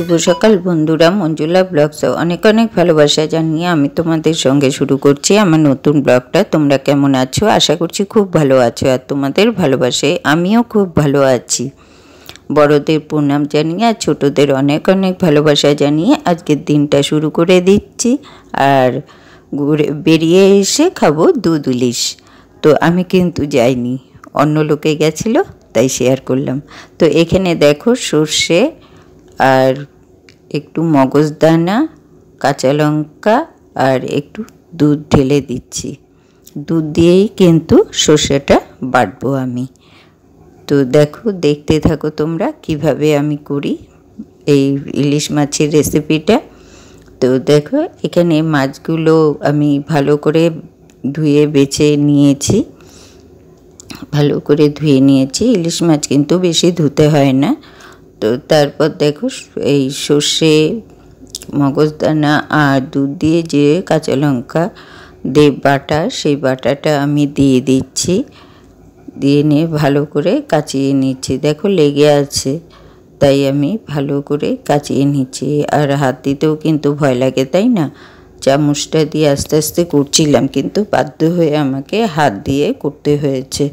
শুভ সকাল বন্ধুরা, মঞ্জুলা ব্লগস অনেক অনেক ভালোবাসা জানিয়ে আমি তোমাদের সঙ্গে শুরু করছি আমার নতুন ব্লগটা। তোমরা কেমন আছো? আশা করছি খুব ভালো আছো, আর তোমাদের ভালোবাসায় আমিও খুব ভালো আছি। বড়দের প্রণাম জানিয়ে আর ছোটদের অনেক অনেক ভালোবাসা জানিয়ে আজকের দিনটা শুরু করে দিচ্ছি। আর বেরিয়ে এসে খাবো দুধ ইলিশ। তো আমি কিন্তু যাইনি, অন্য লোকে গেছিলো, তাই শেয়ার করলাম। তো এখানে দেখো সর্ষে আর একটু মগজদানা, কাঁচা লঙ্কা আর একটু দুধ ঢেলে দিচ্ছি। দুধ দিয়েই কিন্তু সর্ষেটা বাটবো আমি। তো দেখো, দেখতে থাকো তোমরা কিভাবে আমি করি এই ইলিশ মাছের রেসিপিটা। তো দেখো, এখানে মাছগুলো আমি ভালো করে ধুয়ে বেছে নিয়েছি। ভালো করে ধুয়ে নিয়েছি। ইলিশ মাছ কিন্তু বেশি ধুতে হয় না। তো তারপর দেখো, এই সর্ষে, মগজদানা আর দুধ দিয়ে যে কাঁচা লঙ্কা দিয়ে বাটা, সেই বাটাটা আমি দিয়ে দিচ্ছি। দিয়ে নিয়ে ভালো করে কাচিয়ে নিচ্ছি। দেখো লেগে আছে, তাই আমি ভালো করে কাচিয়ে নিচ্ছি। আর হাত দিতেও কিন্তু ভয় লাগে, তাই না? চামচটা দিয়ে আস্তে আস্তে করছিলাম, কিন্তু বাধ্য হয়ে আমাকে হাত দিয়ে করতে হয়েছে।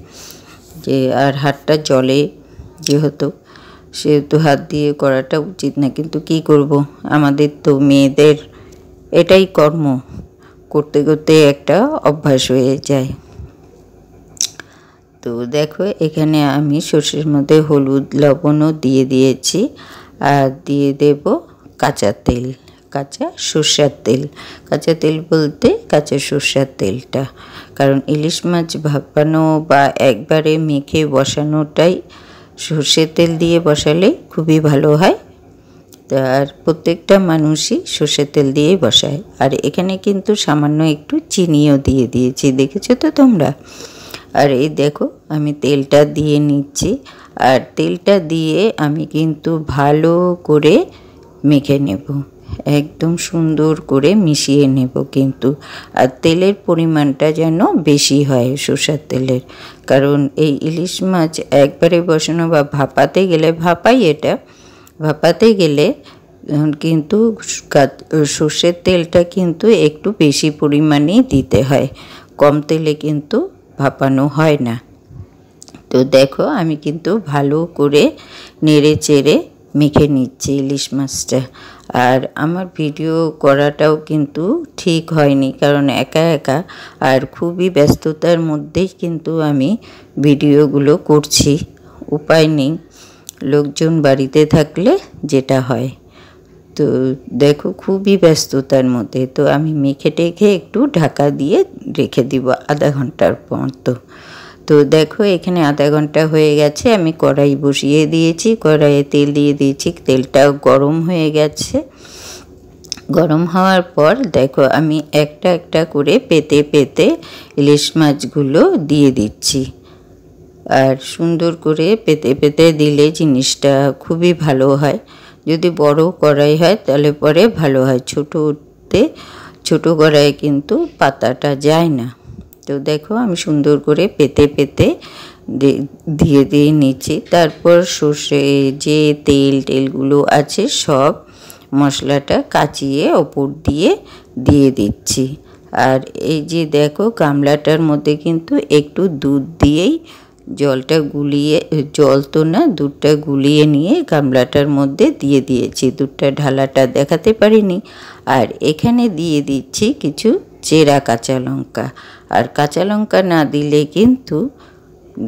যে আর হাতটা জলে যেহেতু, সেহেতু হাত দিয়ে করাটা উচিত না, কিন্তু কি করব, আমাদের তো মেয়েদের এটাই কর্ম, করতে করতে একটা অভ্যাস হয়ে যায়। তো দেখো, এখানে আমি সর্ষের মধ্যে হলুদ লবণও দিয়ে দিয়েছি। আর দিয়ে দেব কাঁচা তেল, কাঁচা সর্ষের তেল। কাঁচা তেল বলতে কাঁচা সর্ষের তেলটা, কারণ ইলিশ মাছ ভাপানো বা একবারে মেখে বসানোটাই সর্ষের তেল দিয়ে বসালে খুবই ভালো হয়। আর প্রত্যেকটা মানুষই সর্ষের তেল দিয়েই বসায়। আর এখানে কিন্তু সামান্য একটু চিনিও দিয়ে দিয়েছি, দেখেছো তো তোমরা। আর এই দেখো, আমি তেলটা দিয়ে নিচ্ছি। আর তেলটা দিয়ে আমি কিন্তু ভালো করে মেখে নেব, একদম সুন্দর করে মিশিয়ে নেব কিন্তু। আর তেলের পরিমাণটা যেন বেশি হয় সর্ষের তেলের, কারণ এই ইলিশ মাছ একবারে বসানো বা ভাপাতে গেলে, ভাপাতে গেলে কিন্তু সর্ষের তেলটা কিন্তু একটু বেশি পরিমাণেই দিতে হয়, কম তেলে কিন্তু ভাপানো হয় না। তো দেখো, আমি কিন্তু ভালো করে নেড়ে চেড়ে মেখে নিচ্ছি ইলিশ মাছটা। আর আমার ভিডিও করাটাও কিন্তু ঠিক হয়নি, কারণ একা একা আর খুবই ব্যস্ততার মধ্যেই কিন্তু আমি ভিডিওগুলো করছি। উপায় নেই, লোকজন বাড়িতে থাকলে যেটা হয়। তো দেখো, খুবই ব্যস্ততার মধ্যে তো আমি মেখে টেখে একটু ঢাকা দিয়ে রেখে দিব আধা ঘন্টার মতো। তো দেখো, এখানে আধা ঘন্টা হয়ে গেছে। আমি কড়াই বসিয়ে দিয়েছি, কড়াইয়ে তেল দিয়ে দিয়েছি, তেলটাও গরম হয়ে গেছে। গরম হওয়ার পর দেখো, আমি একটা একটা করে পেতে পেতে ইলিশ মাছগুলো দিয়ে দিচ্ছি। আর সুন্দর করে পেতে পেতে দিলে জিনিসটা খুবই ভালো হয়। যদি বড় কড়াই হয় তাহলে পরে ভালো হয়, ছোটো কড়াইয়ে কিন্তু পাতাটা যায় না। তো দেখো, আমি সুন্দর করে পেতে পেতে দিয়ে নিচ্ছি। তারপর সর্ষে যে তেলগুলো আছে সব মশলাটা কাচিয়ে ওপর দিয়ে দিচ্ছি। আর এই যে দেখো, গামলাটার মধ্যে কিন্তু একটু দুধ দিয়েই দুধটা গুলিয়ে নিয়ে গামলাটার মধ্যে দিয়ে দিয়েছি। দুধটা ঢালাটা দেখাতে পারিনি। আর এখানে দিয়ে দিচ্ছি কিছু চেরা কাঁচা লঙ্কা। আর কাঁচা লঙ্কা না দিলে কিন্তু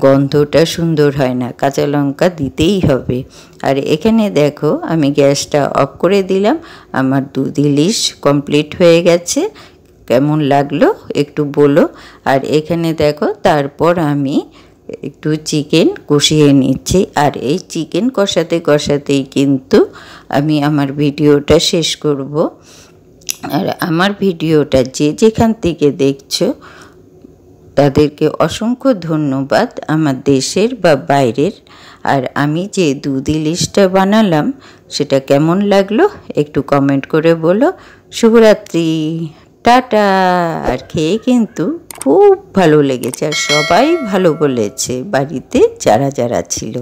গন্ধটা সুন্দর হয় না, কাঁচা লঙ্কা দিতেই হবে। আর এখানে দেখো, আমি গ্যাসটা অফ করে দিলাম। আমার দুধ ইলিশ কমপ্লিট হয়ে গেছে। কেমন লাগলো একটু বলো। আর এখানে দেখো, তারপর আমি একটু চিকেন কষিয়ে নিচ্ছি। আর এই চিকেন কষাতে কষাতেই কিন্তু আমি আমার ভিডিওটা শেষ করব। আর আমার ভিডিওটা যে যেখান থেকে দেখছো তাদেরকে অসংখ্য ধন্যবাদ, আমার দেশের বা বাইরের। আর আমি যে দুধ ইলিশটা বানালাম সেটা কেমন লাগলো একটু কমেন্ট করে বলো। শুভরাত্রি, টাটা। আর খেয়ে কিন্তু খুব ভালো লেগেছে, আর সবাই ভালো বলেছে বাড়িতে যারা যারা ছিল।